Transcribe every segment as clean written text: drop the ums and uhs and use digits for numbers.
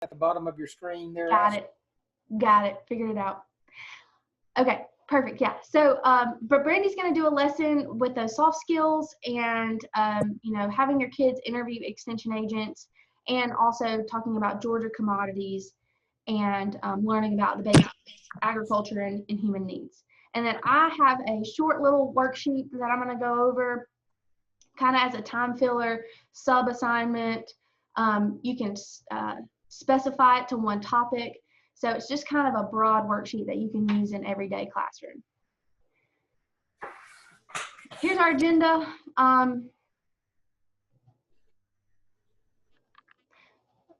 at the bottom of your screen there. Got it. Got it. Figured it out. Okay, perfect. Yeah. So, but Brandy's going to do a lesson with those soft skills and, you know, having your kids interview extension agents and also talking about Georgia commodities and learning about the basic agriculture and human needs. And then I have a short little worksheet that I'm going to go over kind of as a time filler, sub assignment. You can specify it to one topic. So it's just kind of a broad worksheet that you can use in everyday classroom. Here's our agenda.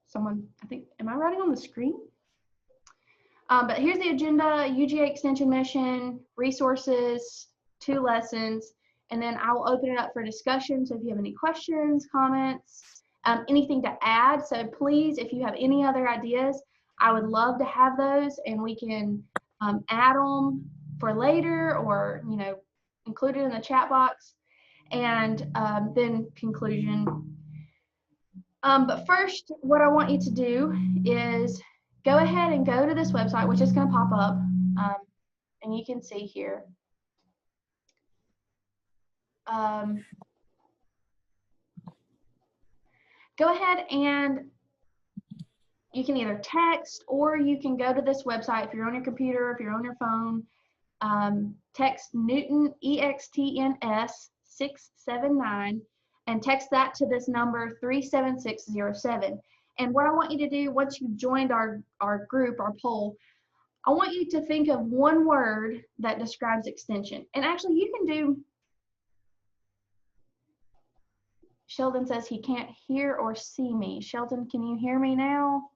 Someone, I think, am I writing on the screen? But here's the agenda: UGA extension mission, resources, 2 lessons, and then I will open it up for discussion. So if you have any questions, comments, anything to add, so please, if you have any other ideas, I would love to have those, and we can add them for later, or you know, include it in the chat box, and then conclusion. But first, what I want you to do is go ahead and go to this website, which is going to pop up, and you can see here. Go ahead and you can either text or you can go to this website if you're on your computer, if you're on your phone. Text Newton EXTNS 679 and text that to this number 37607. And what I want you to do once you've joined our group, our poll, I want you to think of one word that describes extension. And actually you can do, Sheldon says he can't hear or see me. Sheldon, can you hear me now?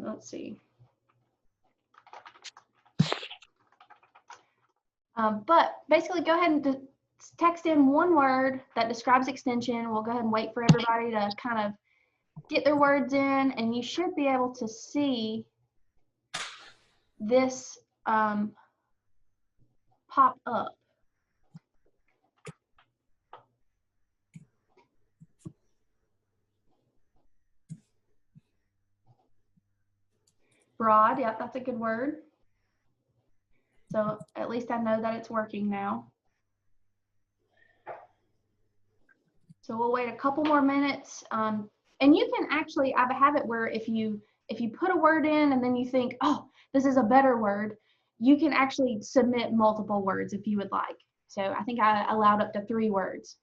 Let's see. But basically, go ahead and text in one word that describes extension. We'll go ahead and wait for everybody to kind of get their words in, and you should be able to see this pop up. Broad, yep, that's a good word. So at least I know that it's working now. So we'll wait a couple more minutes. And you can actually, I have it where if you put a word in and then you think, oh, this is a better word, you can actually submit multiple words if you would like. So I think I allowed up to 3 words.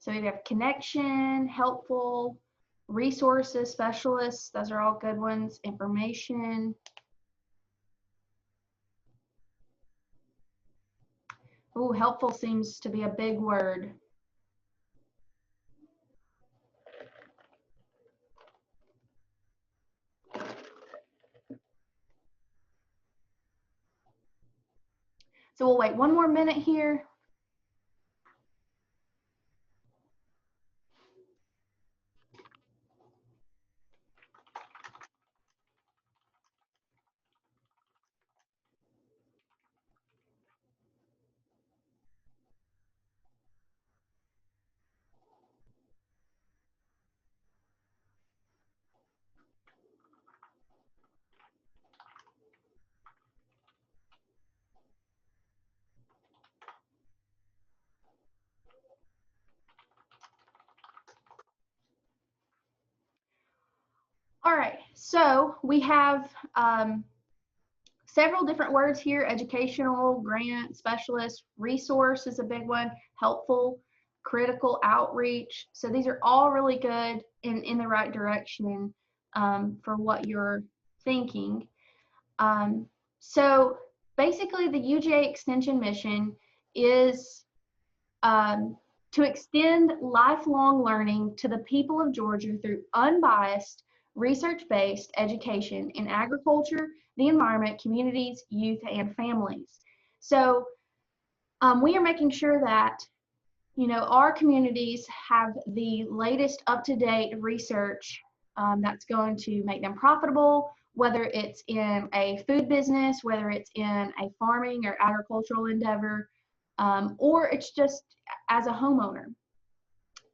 So we have connection, helpful, resources, specialists, those are all good ones, information. Ooh, helpful seems to be a big word. So we'll wait 1 more minute here. All right, so we have several different words here: educational, grant, specialist, resource is a big one, helpful, critical, outreach. So these are all really good in the right direction for what you're thinking. So basically the UGA extension mission is to extend lifelong learning to the people of Georgia through unbiased, research-based education in agriculture, the environment, communities, youth, and families. So we are making sure that our communities have the latest up-to-date research that's going to make them profitable, whether it's in a food business, whether it's in a farming or agricultural endeavor, or it's just as a homeowner.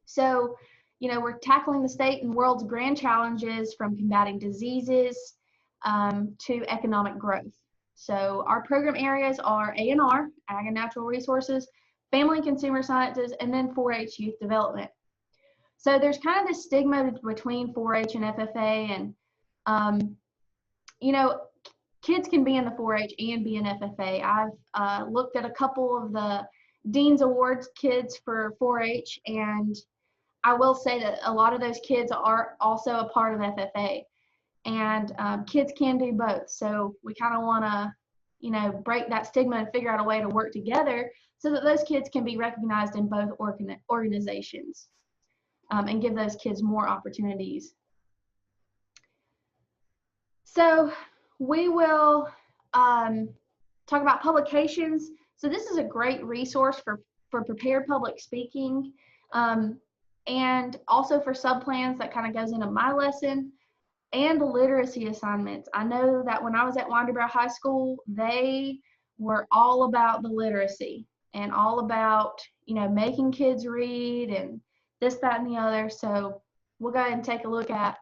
So, we're tackling the state and world's grand challenges from combating diseases to economic growth. So our program areas are A&R, Ag and Natural Resources, Family and Consumer Sciences, and then 4-H Youth Development. So there's kind of this stigma between 4-H and FFA, and kids can be in the 4-H and be in FFA. I've looked at a couple of the Dean's Awards kids for 4-H, and I will say that a lot of those kids are also a part of FFA, and kids can do both. So we kind of want to, break that stigma and figure out a way to work together so that those kids can be recognized in both organizations and give those kids more opportunities. So we will talk about publications. So this is a great resource for prepared public speaking and also for subplans that kind of goes into my lesson and literacy assignments. I know that when I was at Winterboro High School, they were all about the literacy and all about, making kids read and this, that, and the other. So we'll go ahead and take a look at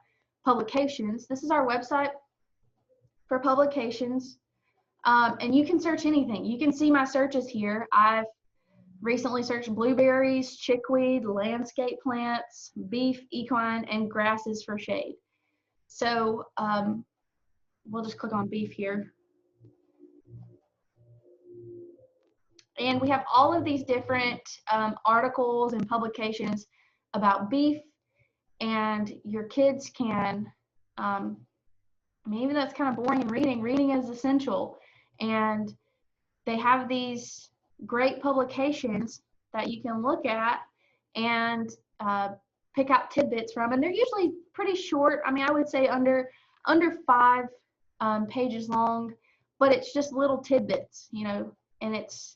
publications. This is our website for publications. And you can search anything. You can see my searches here. I've recently searched blueberries, chickweed, landscape plants, beef, equine, and grasses for shade. So we'll just click on beef here. And we have all of these different articles and publications about beef, and your kids can, maybe that's kind of boring in reading. Reading is essential. And they have these great publications that you can look at and pick out tidbits from, and they're usually pretty short. I mean, I would say under 5 pages long, but it's just little tidbits, and it's,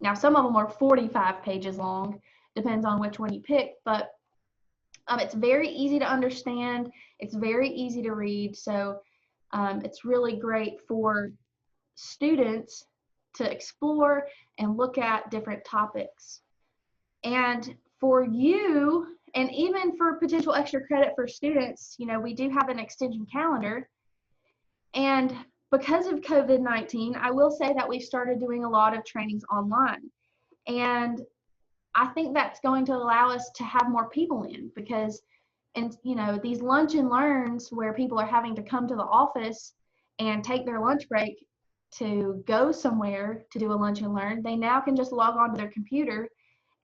now some of them are 45 pages long, depends on which one you pick, but it's very easy to understand, it's very easy to read, so it's really great for students to explore and look at different topics. And for you, and even for potential extra credit for students, we do have an extension calendar. And because of COVID-19, I will say that we've started doing a lot of trainings online. And I think that's going to allow us to have more people in, because, and these lunch and learns where people are having to come to the office and take their lunch break to go somewhere to do a lunch and learn, they now can just log on to their computer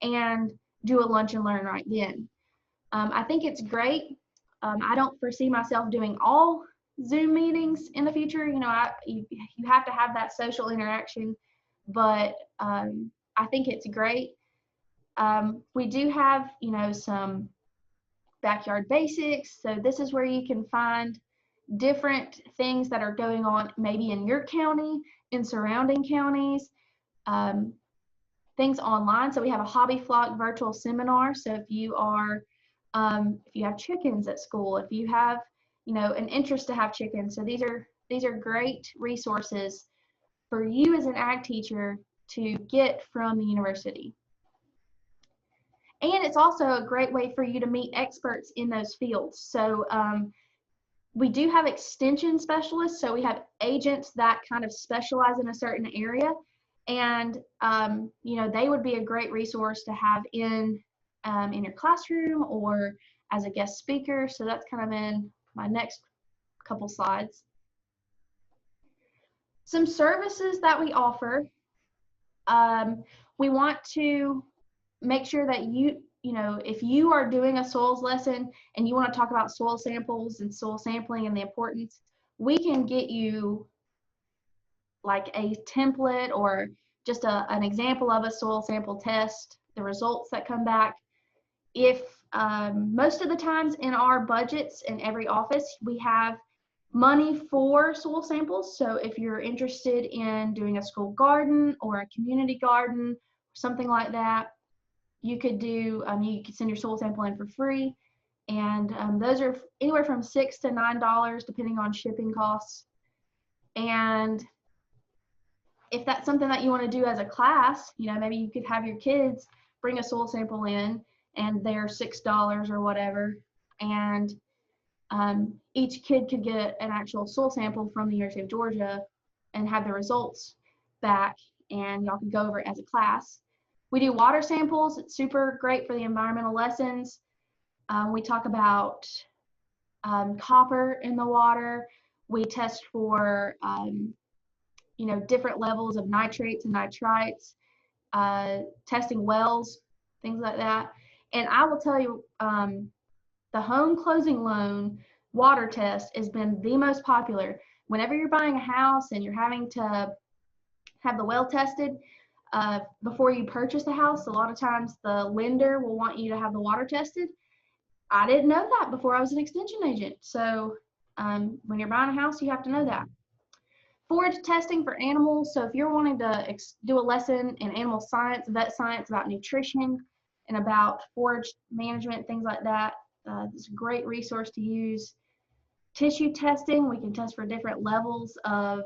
and do a lunch and learn right then. I think it's great. I don't foresee myself doing all Zoom meetings in the future. You have to have that social interaction, but I think it's great. We do have, some backyard basics. So this is where you can find different things that are going on maybe in your county, in surrounding counties, things online. So we have a hobby flock virtual seminar. So if you are, if you have chickens at school, if you have, an interest to have chickens. So these are great resources for you as an ag teacher to get from the university. And it's also a great way for you to meet experts in those fields. So we do have extension specialists. So we have agents that kind of specialize in a certain area. And, they would be a great resource to have in your classroom or as a guest speaker. So that's kind of in my next couple slides. Some services that we offer. We want to make sure that if you are doing a soils lesson and you want to talk about soil samples and soil sampling and the importance, we can get you like a template or just an example of a soil sample test, the results that come back. If most of the times in our budgets in every office, we have money for soil samples. So if you're interested in doing a school garden or a community garden, something like that, you could do, you could send your soil sample in for free. And those are anywhere from $6 to $9, depending on shipping costs. And if that's something that you want to do as a class, you know, maybe you could have your kids bring a soil sample in and they're $6 or whatever. And each kid could get an actual soil sample from the University of Georgia and have the results back, and y'all could go over it as a class. We do water samples. It's super great for the environmental lessons. We talk about copper in the water. We test for you know, different levels of nitrates and nitrites, testing wells, things like that. And I will tell you, the home closing loan water test has been the most popular. Whenever you're buying a house and you're having to have the well tested before you purchase the house, a lot of times the lender will want you to have the water tested. I didn't know that before I was an extension agent. So when you're buying a house, you have to know that. Forage testing for animals. So if you're wanting to do a lesson in animal science, vet science, about nutrition and about forage management, things like that, it's a great resource to use. Tissue testing, we can test for different levels of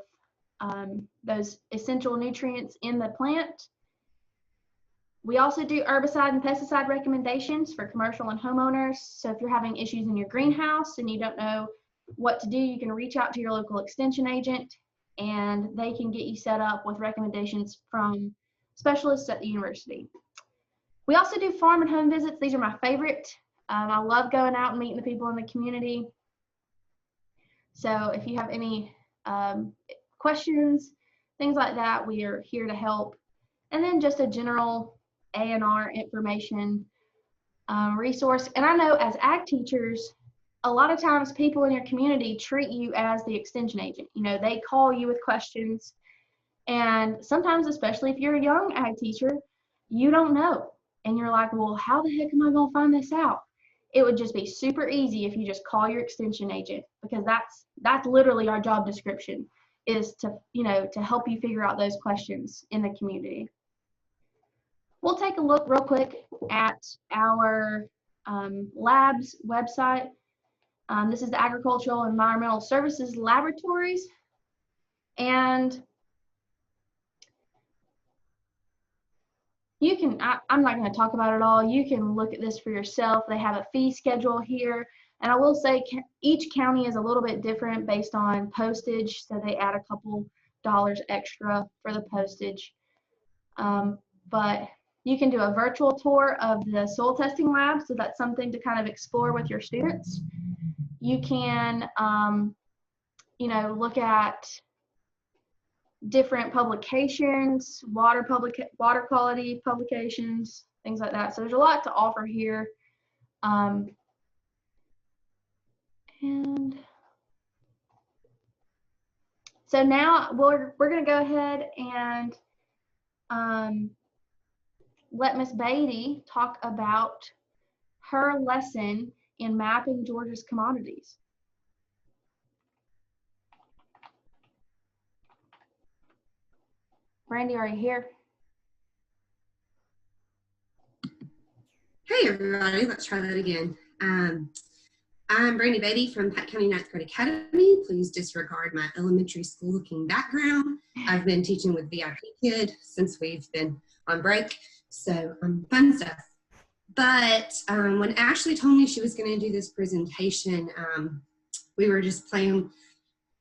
those essential nutrients in the plant. We also do herbicide and pesticide recommendations for commercial and homeowners. So if you're having issues in your greenhouse and you don't know what to do, you can reach out to your local extension agent and they can get you set up with recommendations from specialists at the university. We also do farm and home visits. These are my favorite. I love going out and meeting the people in the community. So if you have any questions, things like that, we are here to help. And then just a general A&R information resource. And I know as ag teachers, a lot of times people in your community treat you as the extension agent. You know, they call you with questions. And sometimes, especially if you're a young ag teacher, you don't know. And you're like, well, how the heck am I going to find this out? It would just be super easy if you just call your extension agent, because that's literally our job description, is to, you know, to help you figure out those questions in the community. We'll take a look real quick at our labs website. This is the Agricultural and Environmental Services Laboratories. And you can, I'm not going to talk about it all. You can look at this for yourself. They have a fee schedule here. And I will say each county is a little bit different based on postage. So they add a couple dollars extra for the postage. But you can do a virtual tour of the soil testing lab. So that's something to kind of explore with your students. You can, you know, look at different publications, water quality publications, things like that. So there's a lot to offer here. And so now we're going to go ahead and let Miss Beatty talk about her lesson in mapping Georgia's commodities. Brandy, are you here? Hey everybody, let's try that again. I'm Brandy Beatty from Pike County Ninth Grade Academy. Please disregard my elementary school looking background. I've been teaching with VIP Kid since we've been on break, so fun stuff. But when Ashley told me she was going to do this presentation, we were just playing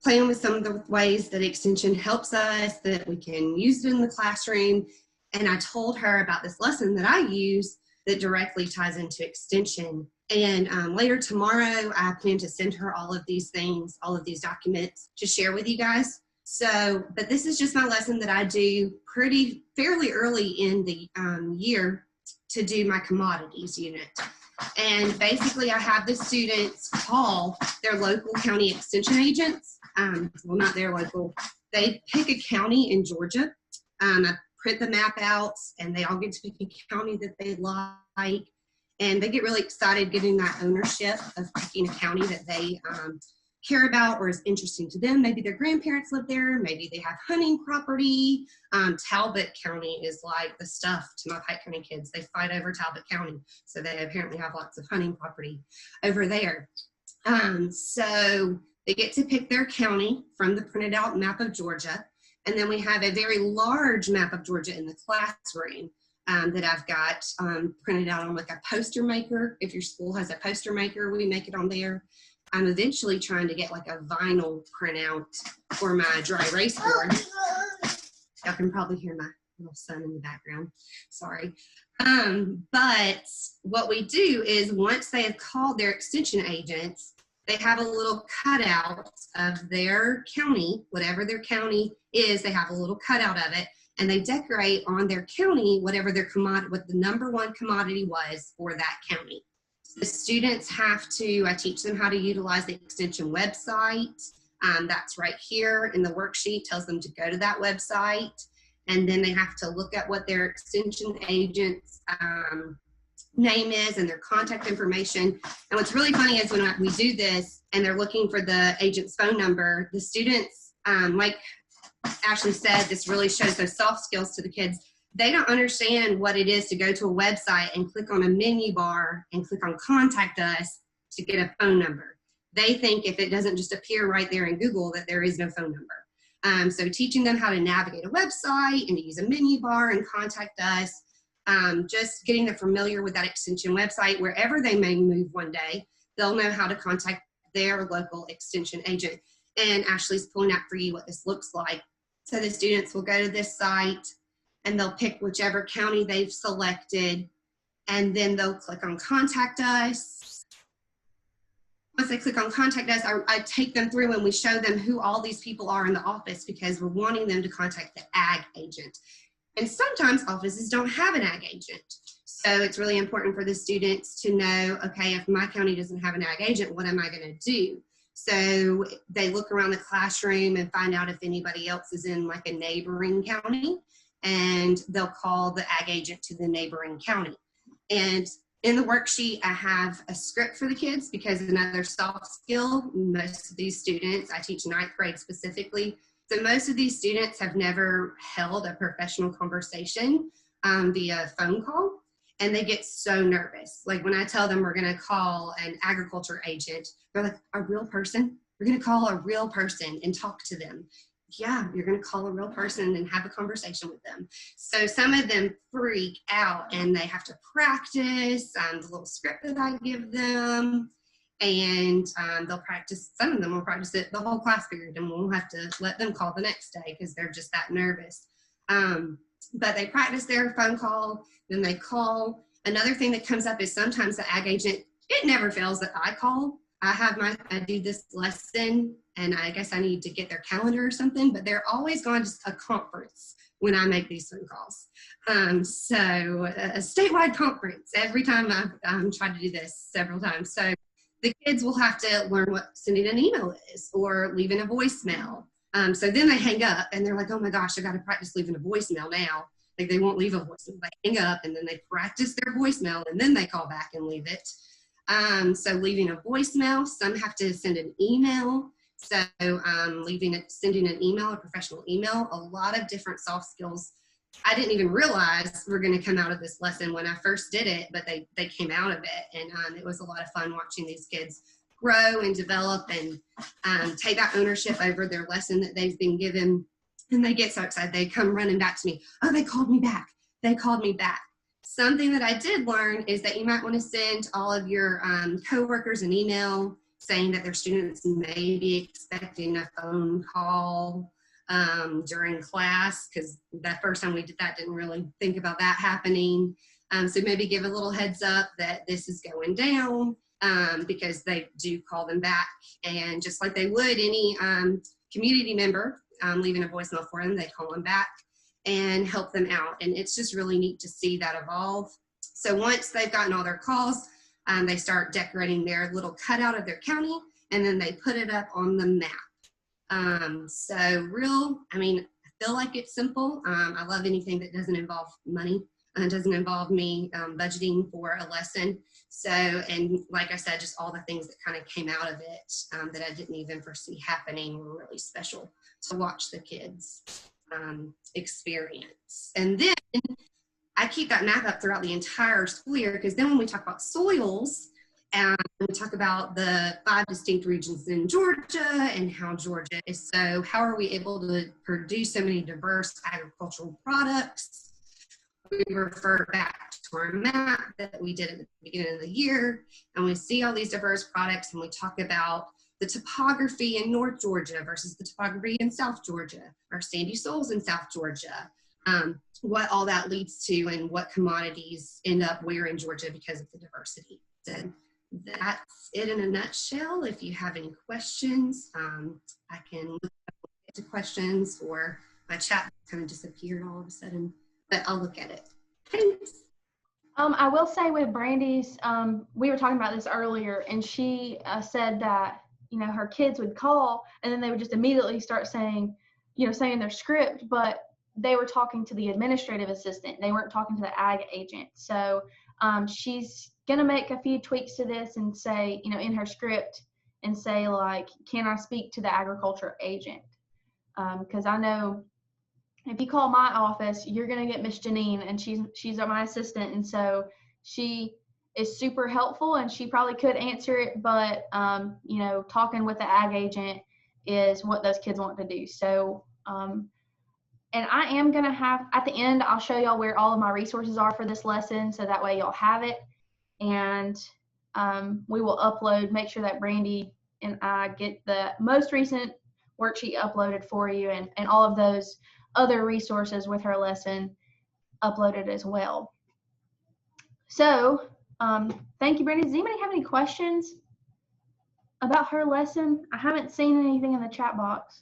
with some of the ways that Extension helps us, that we can use it in the classroom. And I told her about this lesson that I use that directly ties into Extension. And later tomorrow, I plan to send her all of these things, all of these documents to share with you guys. So, but this is just my lesson that I do fairly early in the year to do my commodities unit. And basically I have the students call their local county extension agents. Well, not their local, They pick a county in Georgia. I print the map out, and they all get to pick a county that they like. And they get really excited getting that ownership of picking a county that they care about or is interesting to them. Maybe their grandparents live there. Maybe they have hunting property. Talbot County is like the stuff to my Pike County kids. They fight over Talbot County. So they apparently have lots of hunting property over there. So they get to pick their county from the printed out map of Georgia. And then we have a very large map of Georgia in the classroom that I've got printed out on like a poster maker. If your school has a poster maker, we make it on there. I'm eventually trying to get like a vinyl printout for my dry erase board. Y'all can probably hear my little son in the background. Sorry. But what we do is once they have called their extension agents, they have a little cutout of their county, whatever their county is, they have a little cutout of it, and they decorate on their county whatever their commodity, what the number one commodity was for that county. The students have to, I teach them how to utilize the extension website. That's right here in the worksheet, tells them to go to that website. And then they have to look at what their extension agent's name is and their contact information. And what's really funny is when we do this and they're looking for the agent's phone number, the students, like Ashley said, this really shows those soft skills to the kids. They don't understand what it is to go to a website and click on a menu bar and click on contact us to get a phone number. They think if it doesn't just appear right there in Google that there is no phone number. So teaching them how to navigate a website and to use a menu bar and contact us, just getting them familiar with that extension website. Wherever they may move one day, they'll know how to contact their local extension agent. And Ashley's pulling out for you what this looks like. So the students will go to this site and they'll pick whichever county they've selected, and then they'll click on contact us. Once they click on contact us, I take them through and we show them who all these people are in the office because we're wanting them to contact the ag agent. And sometimes offices don't have an ag agent. So it's really important for the students to know, okay, if my county doesn't have an ag agent, what am I gonna do? So they look around the classroom and find out if anybody else is in like a neighboring county, and they'll call the ag agent to the neighboring county. And in the worksheet, I have a script for the kids because another soft skill, most of these students, I teach ninth grade specifically, so most of these students have never held a professional conversation via phone call, and they get so nervous. Like when I tell them we're gonna call an agriculture agent, they're like, a real person? We're gonna call a real person and talk to them. Yeah, you're going to call a real person and have a conversation with them. So some of them freak out and they have to practice the little script that I give them, and they'll practice, some of them will practice it the whole class period, and we'll have to let them call the next day because they're just that nervous. But they practice their phone call, then they call. Another thing that comes up is sometimes the ag agent, it never fails that I call. I do this lesson, and I guess I need to get their calendar or something, but they're always going to a conference when I make these phone calls. So a statewide conference every time I've tried to do this several times. So the kids will have to learn what sending an email is or leaving a voicemail. So then they hang up and they're like, oh my gosh, I got to practice leaving a voicemail now. Like they won't leave a voicemail. They hang up and then they practice their voicemail and then they call back and leave it. So leaving a voicemail, some have to send an email. So sending an email, a professional email, a lot of different soft skills. I didn't even realize were going to come out of this lesson when I first did it, but they came out of it. And it was a lot of fun watching these kids grow and develop and take that ownership over their lesson that they've been given. And they get so excited. They come running back to me. Oh, they called me back. They called me back. Something that I did learn is that you might want to send all of your coworkers an email saying that their students may be expecting a phone call during class, because that first time we did that, didn't really think about that happening. So maybe give a little heads up that this is going down because they do call them back. And just like they would any community member leaving a voicemail for them, they call them back and help them out. And it's just really neat to see that evolve. So once they've gotten all their calls, they start decorating their little cutout of their county, and then they put it up on the map. I mean, I feel like it's simple. I love anything that doesn't involve money. Doesn't involve me budgeting for a lesson. So, and like I said, just all the things that kind of came out of it that I didn't even foresee happening were really special to watch the kids experience. And then I keep that map up throughout the entire school year, because then when we talk about soils, and we talk about the 5 distinct regions in Georgia and how Georgia is so, how are we able to produce so many diverse agricultural products? We refer back to our map that we did at the beginning of the year, and we see all these diverse products, and we talk about the topography in North Georgia versus the topography in South Georgia, or sandy soils in South Georgia, what all that leads to, and what commodities end up where in Georgia because of the diversity. So that's it in a nutshell. If you have any questions, I can look at the questions, or my chat kind of disappeared all of a sudden, but I'll look at it. Thanks. I will say with Brandy's, we were talking about this earlier, and she said that, you know, her kids would call and then they would just immediately start saying, you know, saying their script, but they were talking to the administrative assistant. They weren't talking to the ag agent. So she's going to make a few tweaks to this and say, you know, in her script, and say like, can I speak to the agriculture agent? Because I know if you call my office, you're going to get Miss Janine, and she's my assistant. And so she is super helpful, and she probably could answer it, but, you know, talking with the ag agent is what those kids want to do. So, and I am going to have, at the end, I'll show y'all where all of my resources are for this lesson, so that way y'all have it. And we will upload, make sure that Brandy and I get the most recent worksheet uploaded for you, and all of those other resources with her lesson uploaded as well. So thank you, Brandy. Does anybody have any questions about her lesson? I haven't seen anything in the chat box.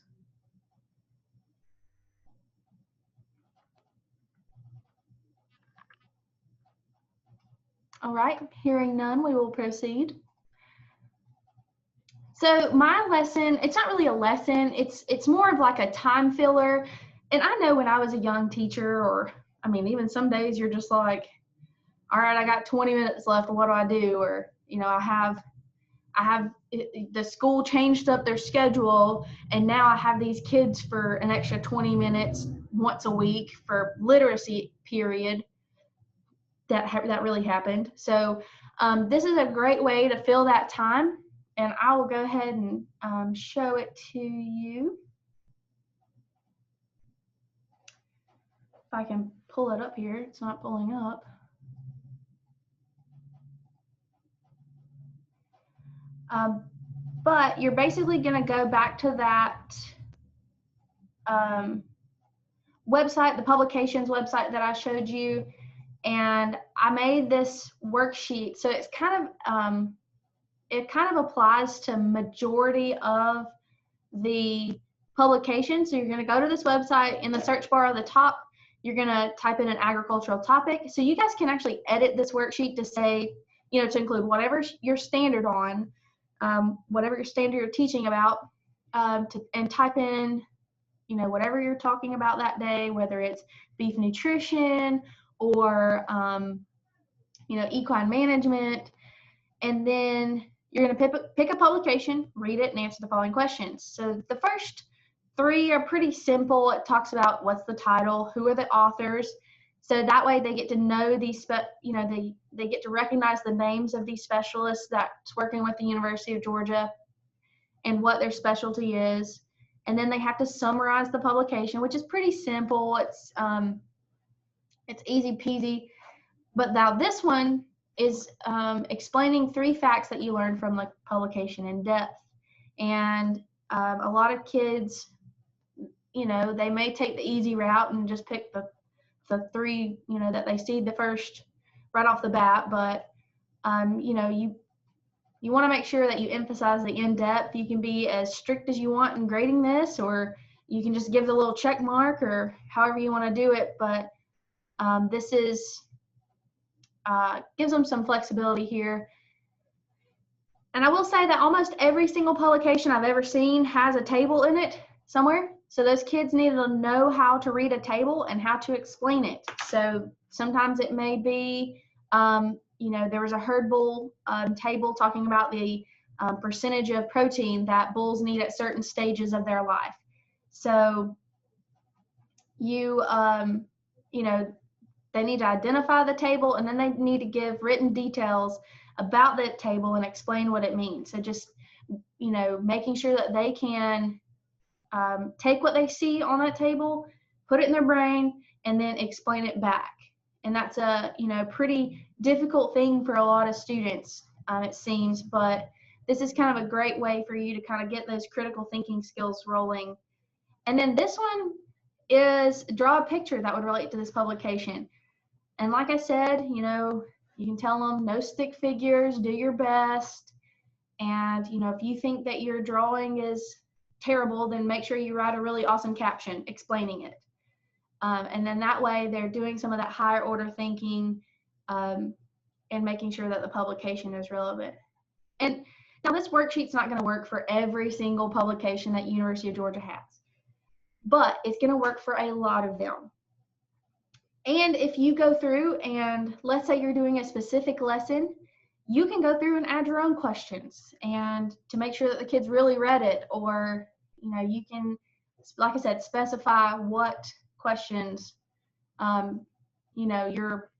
All right, hearing none, we will proceed. So my lesson, it's not really a lesson, it's more of like a time filler. And I know when I was a young teacher, or I mean, even some days you're just like, all right, I got 20 minutes left, what do I do? Or, you know, I have the school changed up their schedule, and now I have these kids for an extra 20 minutes once a week for literacy period. That really happened. So this is a great way to fill that time, and I will go ahead and show it to you. If I can pull it up here, it's not pulling up. But you're basically going to go back to that website, the publications website that I showed you, and I made this worksheet. So it's kind of it kind of applies to majority of the publications. So you're going to go to this website, in the search bar at the top, you're going to type in an agricultural topic. So you guys can actually edit this worksheet to say, you know, to include whatever your standard on, whatever your standard you're teaching about, and type in, you know, whatever you're talking about that day, whether it's beef nutrition or, you know, equine management. And then you're going to pick a publication, read it, and answer the following questions. So the first 3 are pretty simple. It talks about what's the title, who are the authors. So that way they get to know these, you know, they get to recognize the names of these specialists that's working with the University of Georgia and what their specialty is. And then they have to summarize the publication, which is pretty simple. It's easy peasy. But now this one is explaining 3 facts that you learned from the publication in depth. And a lot of kids, you know, they may take the easy route and just pick the 3, you know, that they see the first right off the bat. But, you know, you want to make sure that you emphasize the in-depth. You can be as strict as you want in grading this, or you can just give the little check mark, or however you want to do it. But this is gives them some flexibility here. And I will say that almost every single publication I've ever seen has a table in it somewhere. So those kids need to know how to read a table and how to explain it. So sometimes it may be, there was a herd bull table talking about the percentage of protein that bulls need at certain stages of their life. So they need to identify the table, and then they need to give written details about that table and explain what it means. So just, making sure that they can take what they see on that table, put it in their brain, and then explain it back. And that's a, pretty difficult thing for a lot of students, it seems, but this is kind of a great way for you to kind of get those critical thinking skills rolling. And then this one is draw a picture that would relate to this publication. And like I said, you can tell them no stick figures, do your best. And, if you think that your drawing is terrible, then make sure you write a really awesome caption explaining it. And then that way they're doing some of that higher order thinking and making sure that the publication is relevant. And now this worksheet's not going to work for every single publication that University of Georgia has, but it's going to work for a lot of them. And if you go through and let's say you're doing a specific lesson, you can go through and add your own questions and to make sure that the kids really read it, or, you can, like I said, specify what questions, you're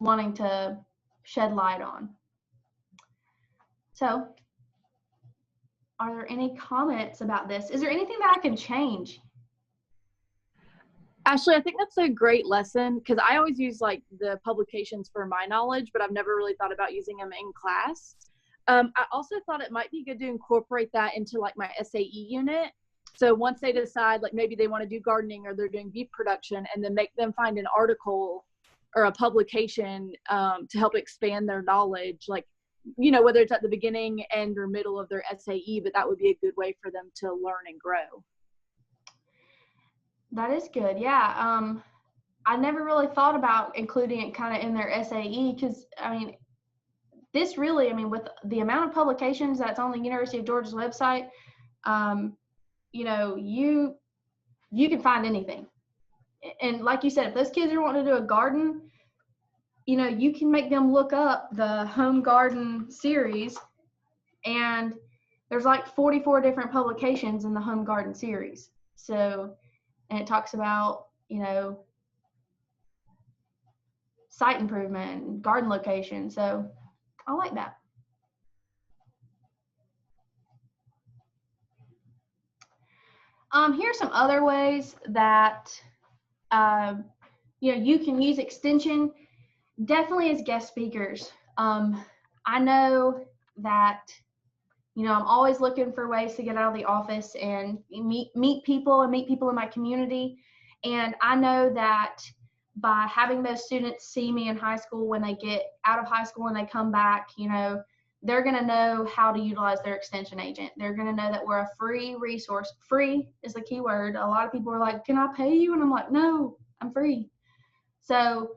wanting to shed light on. So are there any comments about this? Is there anything that I can change? Ashley, I think that's a great lesson because I always use like the publications for my knowledge, but I've never really thought about using them in class. I also thought it might be good to incorporate that into like my SAE unit. So once they decide like maybe they want to do gardening or they're doing beef production, and then make them find an article or a publication to help expand their knowledge, like, whether it's at the beginning, end, or middle of their SAE, but that would be a good way for them to learn and grow. That is good. Yeah. I never really thought about including it kind of in their SAE because, this really, with the amount of publications that's on the University of Georgia's website, you can find anything. And like you said, if those kids are wanting to do a garden, you can make them look up the home garden series, and there's like 44 different publications in the home garden series. So, and it talks about, site improvement and garden location. So I like that. Here's some other ways that, you can use extension. Definitely as guest speakers. I know that, I'm always looking for ways to get out of the office and meet people in my community. And I know that by having those students see me in high school, when they get out of high school and they come back, they're going to know how to utilize their extension agent. They're going to know that we're a free resource. Free is the key word. A lot of people are like, can I pay you? And I'm like, no, I'm free. So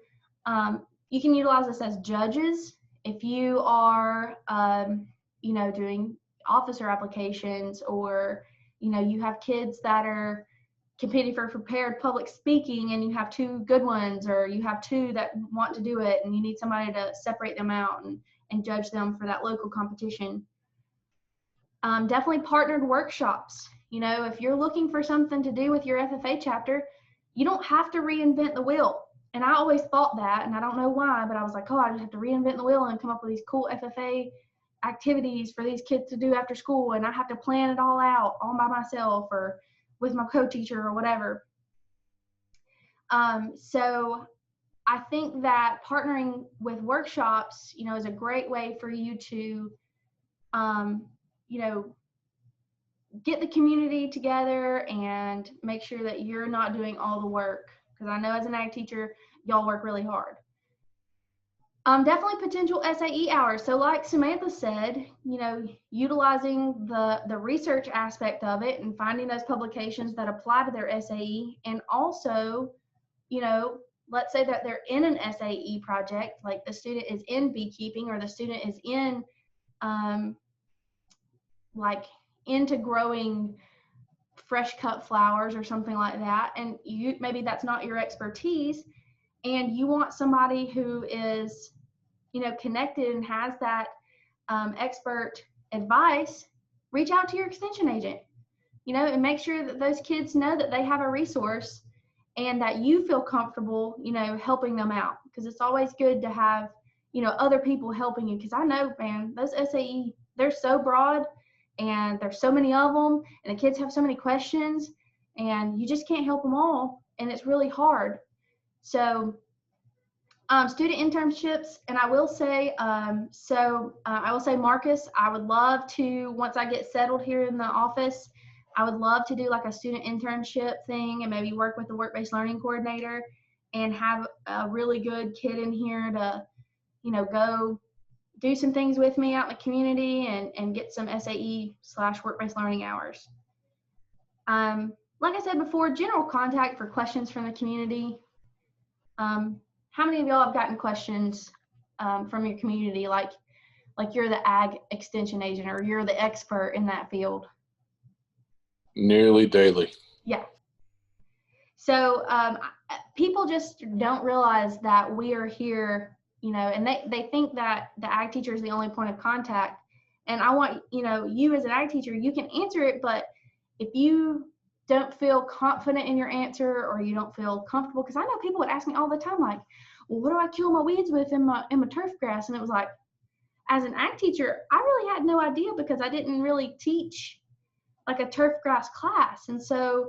you can utilize this as judges. If you are, doing officer applications, or, you have kids that are competing for prepared public speaking and you have two good ones, or you have two that want to do it and you need somebody to separate them out and judge them for that local competition. Definitely partnered workshops. If you're looking for something to do with your FFA chapter, you don't have to reinvent the wheel. And I always thought that, and I don't know why, but I was like, I just have to reinvent the wheel and come up with these cool FFA activities for these kids to do after school, and I have to plan it all out all by myself or with my co-teacher or whatever. So I think that partnering with workshops, is a great way for you to, get the community together and make sure that you're not doing all the work. Because I know as an ag teacher, y'all work really hard. Definitely potential SAE hours. So like Samantha said, utilizing the research aspect of it and finding those publications that apply to their SAE. And also, let's say that they're in an SAE project, like the student is in beekeeping or the student is in like into growing fresh cut flowers or something like that, and maybe that's not your expertise, and you want somebody who is, connected and has that expert advice, reach out to your extension agent, and make sure that those kids know that they have a resource and that you feel comfortable, helping them out. Because it's always good to have, other people helping you. Because I know, man, those SAE, they're so broad and there's so many of them, and the kids have so many questions, and you just can't help them all, and it's really hard. So student internships, and I will say, Marcus, I would love to, once I get settled here in the office, I would love to do like a student internship thing and maybe work with the work-based learning coordinator and have a really good kid in here to, go do some things with me out in the community and get some SAE/work-based learning hours. Like I said before, general contact for questions from the community. How many of y'all have gotten questions from your community, like you're the ag extension agent or you're the expert in that field? Nearly daily. Yeah. So people just don't realize that we are here, and they think that the ag teacher is the only point of contact. And I want, you as an ag teacher, you can answer it, but if you don't feel confident in your answer or you don't feel comfortable, because I know people would ask me all the time, like, well, what do I kill my weeds with in my turf grass? And it was like, as an ag teacher, I really had no idea because I didn't really teach like a turf grass class. And so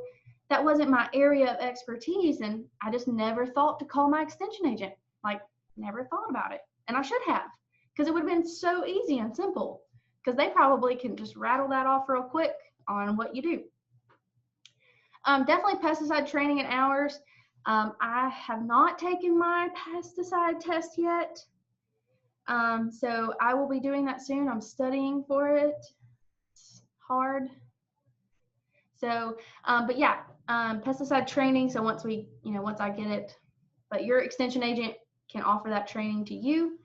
that wasn't my area of expertise. And I just never thought to call my extension agent, like never thought about it. And I should have, because it would have been so easy and simple, because they probably can just rattle that off real quick on what you do. Definitely pesticide training and hours. I have not taken my pesticide test yet. So I will be doing that soon. I'm studying for it. It's hard. So, but yeah, pesticide training. So once I get it, but your extension agent can offer that training to you.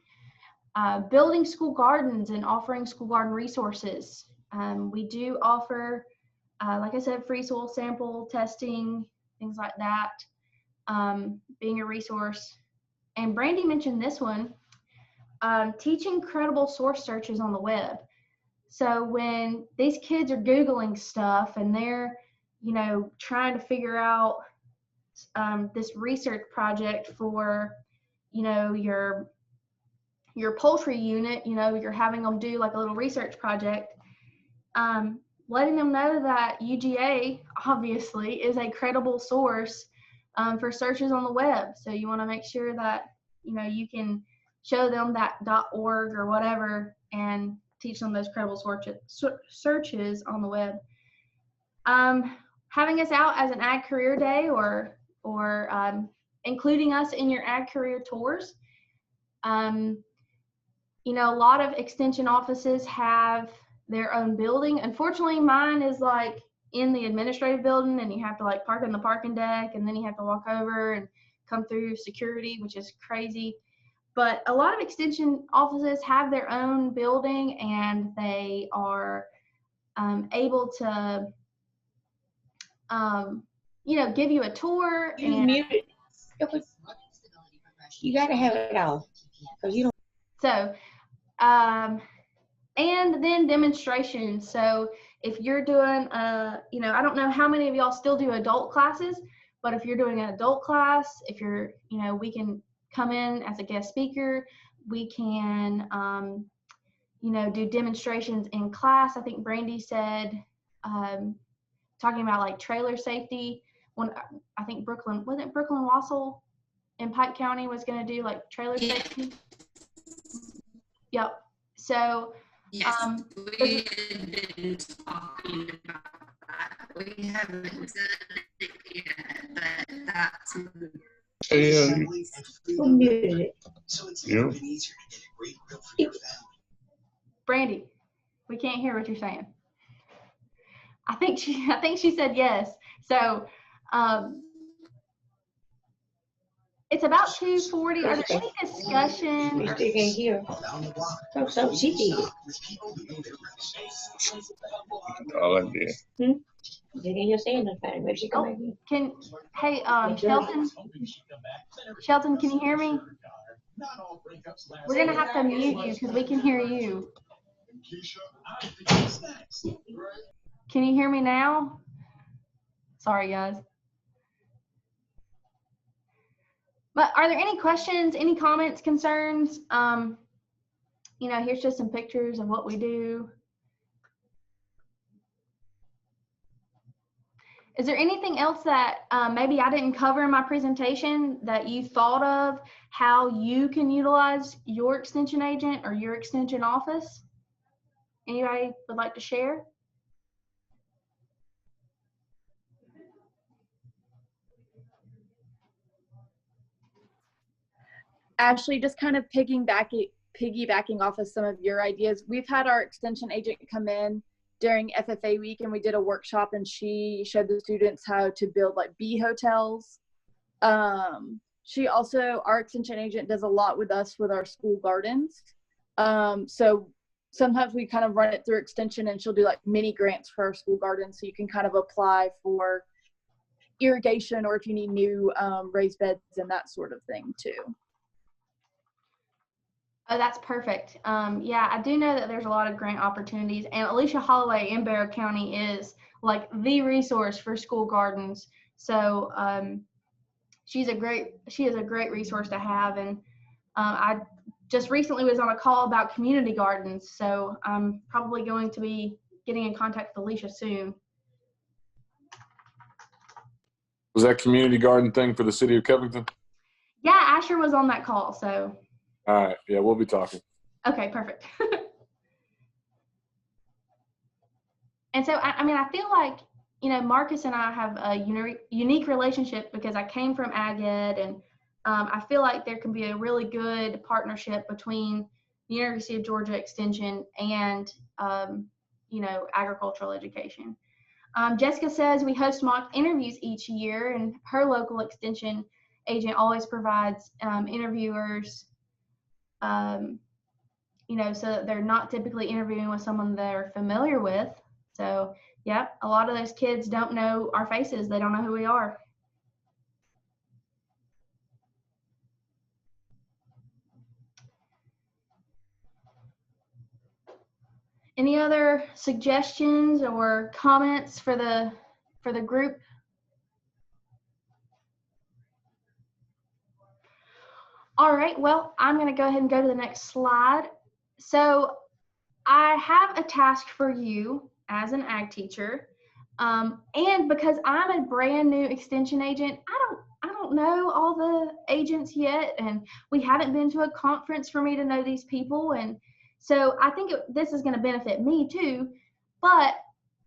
Building school gardens and offering school garden resources. We do offer, like I said, free soil sample testing, things like that, being a resource. And Brandy mentioned this one, teaching credible source searches on the web. So when these kids are Googling stuff and they're, trying to figure out this research project for, your poultry unit, you're having them do like a little research project, letting them know that UGA obviously is a credible source for searches on the web. So you want to make sure that, you can show them that .org or whatever and teach them those credible searches on the web. Having us out as an ag career day or including us in your ag career tours. A lot of extension offices have their own building. Unfortunately, mine is like in the administrative building, and you have to like park in the parking deck, and then you have to walk over and come through security, which is crazy. But a lot of extension offices have their own building, and they are able to, give you a tour. You muted. You got to have it all, because you don't. So, and then demonstrations. So if you're doing, I don't know how many of y'all still do adult classes, but if you're doing an adult class, if you're, we can come in as a guest speaker. We can, do demonstrations in class. I think Brandy said, talking about like trailer safety. When I think Brooklyn Wassel in Pike County was going to do like trailer safety. Yep. So yes, we had been talking about that. We haven't done it yet, but that's And Who muted it? yeah, Brandy, we can't hear what you're saying. I think she said yes. So It's about 2:40. Are there any discussion? We still can't hear. So she did. All I did. They can't hear saying nothing. Maybe she come back in. Hey, Shelton, can you hear me? We're gonna have to mute you because we can hear you. Can you hear me now? Sorry, guys. But are there any questions, any comments, concerns? You know, here's just some pictures of what we do. Is there anything else that maybe I didn't cover in my presentation that you thought of how you can utilize your extension agent or your extension office? Anybody would like to share? Ashley, just kind of piggybacking off of some of your ideas, we've had our extension agent come in during FFA week and we did a workshop and she showed the students how to build like bee hotels. She also, our extension agent does a lot with us with our school gardens. So sometimes we kind of run it through extension and she'll do like mini grants for our school gardens. So you can kind of apply for irrigation or if you need new raised beds and that sort of thing too. Oh, that's perfect. Yeah, I do know that there's a lot of grant opportunities, and Alicia Holloway in Barrow County is like the resource for school gardens. So she is a great resource to have. And I just recently was on a call about community gardens, so I'm probably going to be getting in contact with Alicia soon. Was that community garden thing for the city of Covington? Yeah, Asher was on that call, so. All right. Yeah, we'll be talking. Okay, perfect. And so, I mean, I feel like, you know, Marcus and I have a unique relationship because I came from Ag Ed, and I feel like there can be a really good partnership between the University of Georgia Extension and, you know, agricultural education. Jessica says we host mock interviews each year, and her local extension agent always provides interviewers, you know, so that they're not typically interviewing with someone they're familiar with. So, yeah, a lot of those kids don't know our faces. They don't know who we are. Any other suggestions or comments for the group? All right, well, I'm going to go ahead and go to the next slide. So I have a task for you as an ag teacher. And because I'm a brand new extension agent, I don't know all the agents yet, and we haven't been to a conference for me to know these people. And so I think this is going to benefit me too. But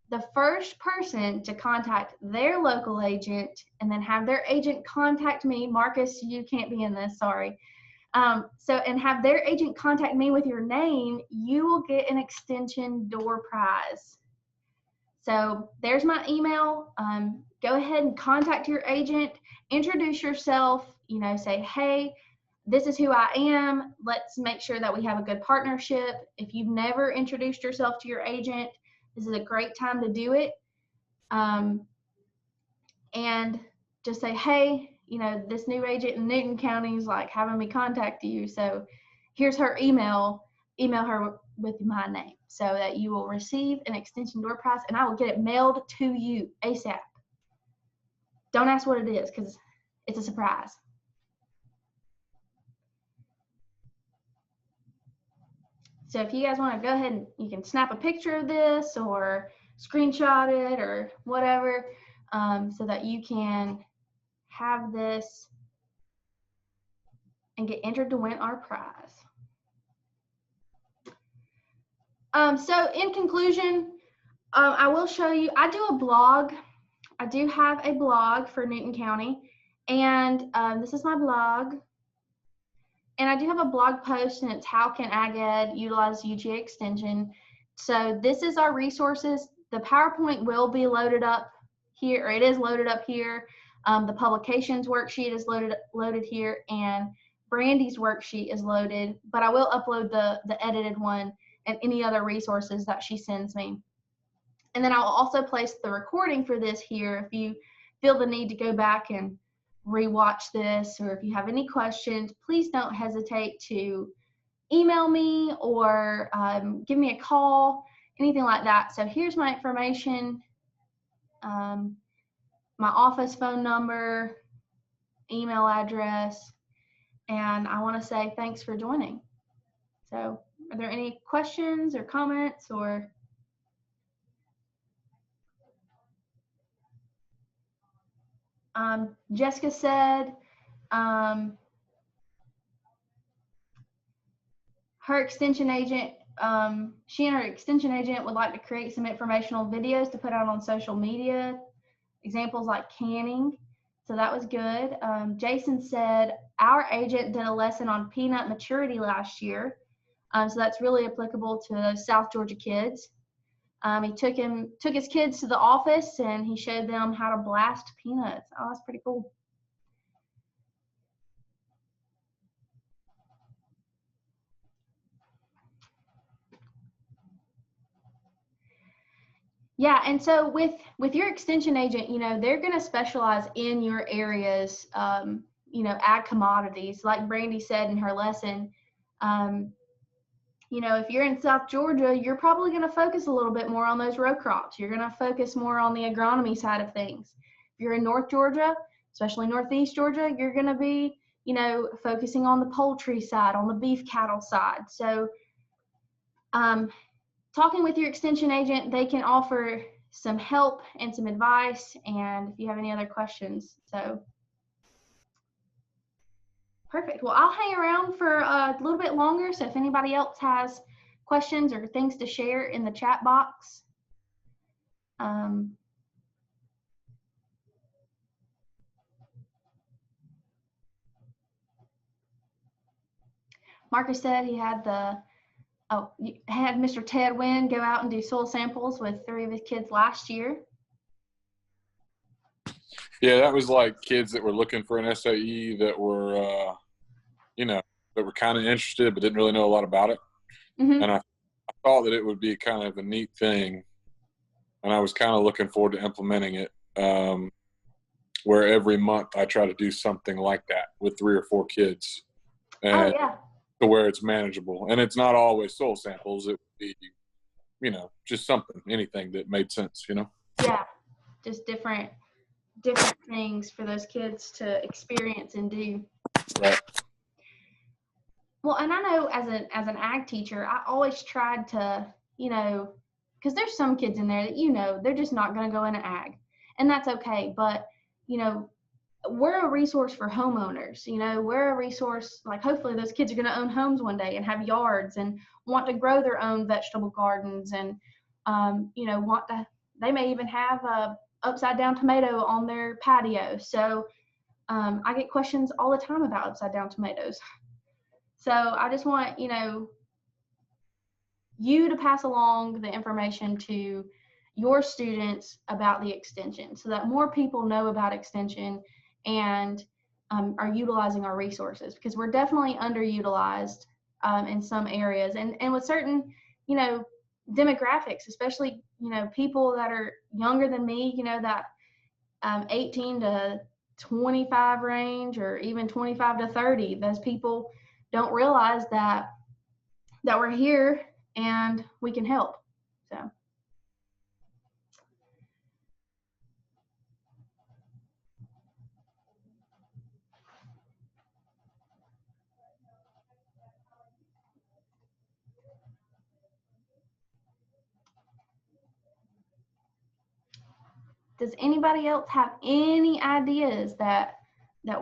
the first person to contact their local agent and then have their agent contact me, Marcus, you can't be in this, sorry. And have their agent contact me with your name, you will get an extension door prize. So there's my email. Go ahead and contact your agent, introduce yourself, you know, say, hey, this is who I am. Let's make sure that we have a good partnership. If you've never introduced yourself to your agent, this is a great time to do it. And just say, hey, you know, this new agent in Newton County is like having me contact you. So here's her email her with my name so that you will receive an extension door prize, and I will get it mailed to you ASAP. Don't ask what it is because it's a surprise. So if you guys want to go ahead and you can snap a picture of this or screenshot it or whatever, so that you can have this and get entered to win our prize. So in conclusion, I will show you, I do a blog. I do have a blog for Newton County, and this is my blog. And I do have a blog post, and it's how can Ag Ed utilize UGA extension. So this is our resources. The PowerPoint will be loaded up here, or it is loaded up here. The publications worksheet is loaded here, and Brandy's worksheet is loaded, but I will upload the edited one and any other resources that she sends me. And then I'll also place the recording for this here if you feel the need to go back and rewatch this, or if you have any questions, please don't hesitate to email me or give me a call, anything like that. So here's my information, my office phone number, email address, and I want to say thanks for joining. So are there any questions or comments or? Jessica said her extension agent, she and her extension agent would like to create some informational videos to put out on social media, examples like canning. So that was good. Jason said our agent did a lesson on peanut maturity last year. So that's really applicable to South Georgia kids. He took his kids to the office and he showed them how to blast peanuts. Oh, that's pretty cool. Yeah, and so with your extension agent, you know, they're going to specialize in your areas, you know, ag commodities. Like Brandy said in her lesson, you know, if you're in South Georgia, you're probably going to focus a little bit more on those row crops. You're going to focus more on the agronomy side of things. If you're in North Georgia, especially Northeast Georgia, you're going to be, you know, focusing on the poultry side, on the beef cattle side. So talking with your extension agent, they can offer some help and some advice, and if you have any other questions. So perfect. Well, I'll hang around for a little bit longer, so if anybody else has questions or things to share in the chat box. Marcus said he had had Mr. Ted Wynn go out and do soil samples with 3 of his kids last year. Yeah, that was like kids that were looking for an SAE that were, you know, that were kind of interested but didn't really know a lot about it. Mm-hmm. And I thought that it would be kind of a neat thing, and I was kind of looking forward to implementing it, where every month I try to do something like that with 3 or 4 kids. And oh, yeah. To where it's manageable. And it's not always soil samples. It would be, you know, just something, anything that made sense, you know? Yeah, just different things for those kids to experience and do. Right. Well, and I know as an ag teacher, I always tried to, you know, because there's some kids in there that, you know, they're just not going to go into ag, and that's okay. But, you know, we're a resource for homeowners. You know, we're a resource, like hopefully those kids are going to own homes one day and have yards and want to grow their own vegetable gardens, and you know, they may even have a upside down tomato on their patio. So I get questions all the time about upside down tomatoes. So I just want, you know, you to pass along the information to your students about the extension so that more people know about extension and are utilizing our resources, because we're definitely underutilized in some areas, and with certain, you know, demographics, especially, you know, people that are younger than me, you know, that 18 to 25 range, or even 25 to 30, those people don't realize that we're here and we can help. So. Does anybody else have any ideas that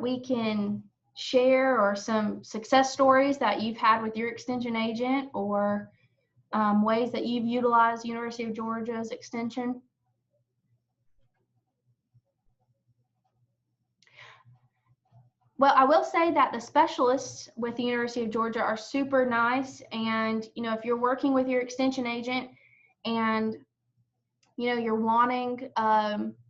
we can share, or some success stories that you've had with your extension agent, or ways that you've utilized University of Georgia's extension? Well, I will say that the specialists with the University of Georgia are super nice, and, you know, if you're working with your extension agent and, you know, you're wanting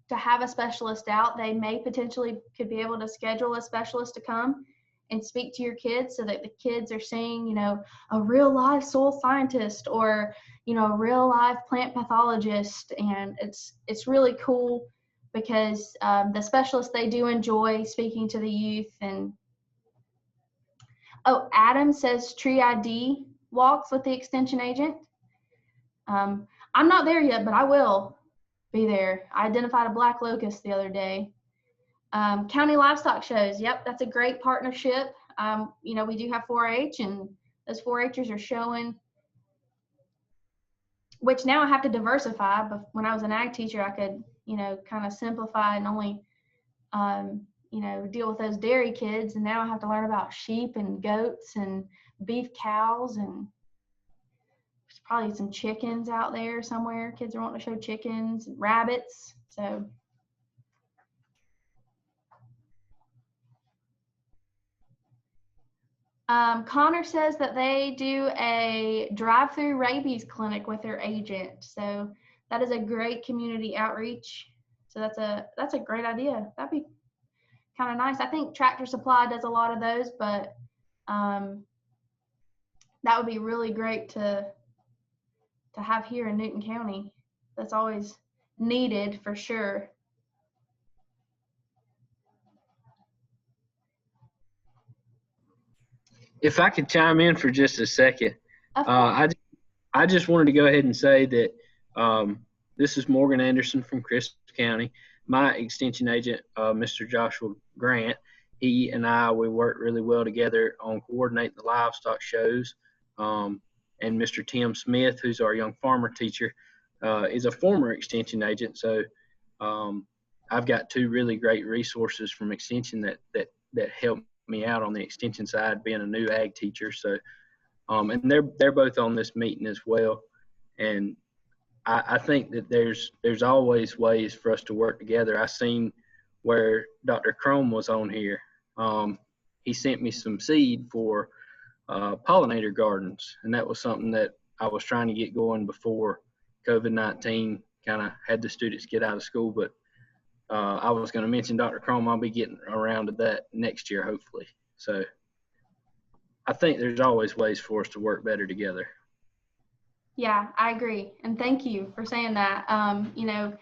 to have a specialist out, they may potentially could be able to schedule a specialist to come and speak to your kids so that the kids are seeing, you know, a real live soil scientist or, you know, a real live plant pathologist. And it's really cool because the specialists, they do enjoy speaking to the youth. And oh, Adam says tree ID walks with the extension agent. I'm not there yet, but I will be there. I identified a black locust the other day. County livestock shows. Yep, that's a great partnership. You know, we do have 4-H, and those 4-Hers are showing, which now I have to diversify. But when I was an ag teacher, I could, you know, kind of simplify and only, you know, deal with those dairy kids. And now I have to learn about sheep and goats and beef cows, and there's probably some chickens out there somewhere. Kids are wanting to show chickens, rabbits. So Connor says that they do a drive-through rabies clinic with their agent. So that is a great community outreach. So that's a great idea. That'd be kind of nice. I think Tractor Supply does a lot of those, but that would be really great to have here in Newton County. That's always needed for sure. If I could chime in for just a second, I just wanted to go ahead and say that this is Morgan Anderson from Crisp County. My extension agent, Mr. Joshua Grant, he and we work really well together on coordinating the livestock shows. And Mr. Tim Smith, who's our young farmer teacher, is a former extension agent. So I've got 2 really great resources from extension that help me out on the extension side, being a new ag teacher. So and they're both on this meeting as well. And I think that there's always ways for us to work together. I seen where Dr. Chrome was on here. He sent me some seed for pollinator gardens, and that was something that I was trying to get going before COVID-19 kind of had the students get out of school. But I was going to mention Dr. Chrome. I'll be getting around to that next year, hopefully. So I think there's always ways for us to work better together. Yeah, I agree. And thank you for saying that. You know,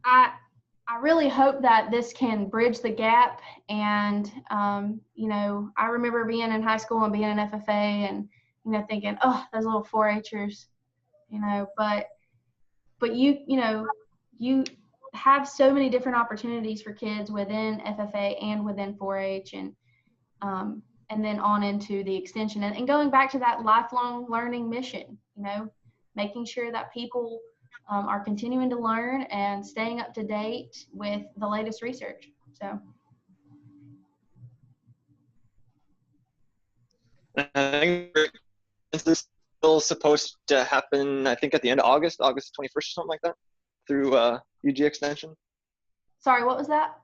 I really hope that this can bridge the gap. And, you know, I remember being in high school and being an FFA and, you know, thinking, oh, those little 4-Hers, you know, but you know, you have so many different opportunities for kids within FFA and within 4-H, and then on into the extension and going back to that lifelong learning mission, you know, making sure that people are continuing to learn and staying up to date with the latest research. So I think this is still supposed to happen, I think at the end of August 21st or something like that, through UGA extension. Sorry, what was that?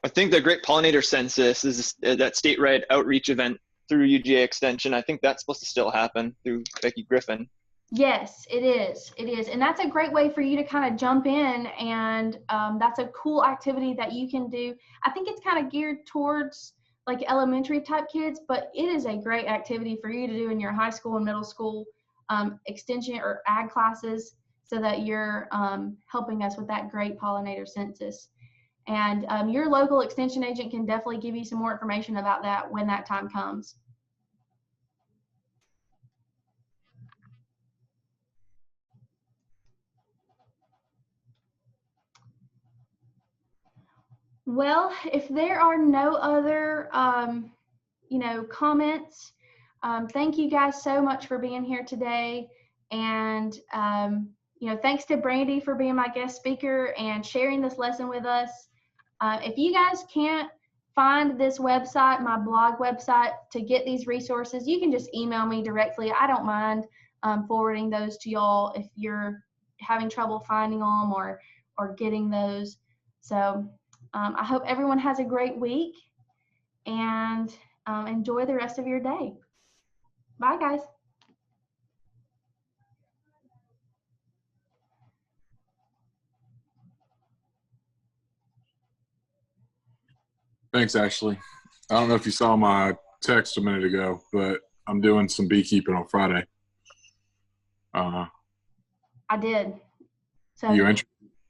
I think the Great Pollinator Census is that state-wide outreach event through UGA extension. I think that's supposed to still happen through Becky Griffin. Yes, it is. It is. And that's a great way for you to kind of jump in, and that's a cool activity that you can do. I think it's kind of geared towards like elementary type kids, but it is a great activity for you to do in your high school and middle school extension or ag classes, so that you're helping us with that Great Pollinator Census. And your local extension agent can definitely give you some more information about that when that time comes. Well, if there are no other, you know, comments, thank you guys so much for being here today. And, you know, thanks to Brandy for being my guest speaker and sharing this lesson with us. If you guys can't find this website, my blog website, to get these resources, you can just email me directly. I don't mind forwarding those to y'all if you're having trouble finding them or getting those. So I hope everyone has a great week, and enjoy the rest of your day. Bye, guys. Thanks, Ashley. I don't know if you saw my text a minute ago, but I'm doing some beekeeping on Friday. I did. So You interested?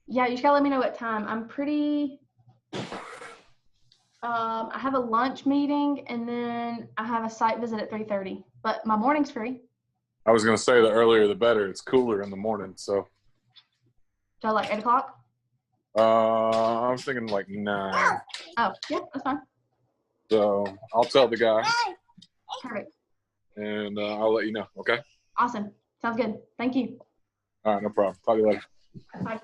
yeah, you just gotta let me know what time. I'm pretty. I have a lunch meeting and then I have a site visit at 3:30. But my morning's free. I was gonna say the earlier the better. It's cooler in the morning, so. So like 8 o'clock. I was thinking like 9. Oh yeah, that's fine. So I'll tell the guy, Perfect. and I'll let you know. Okay. Awesome. Sounds good. Thank you. All right, no problem. Talk to you later. Bye.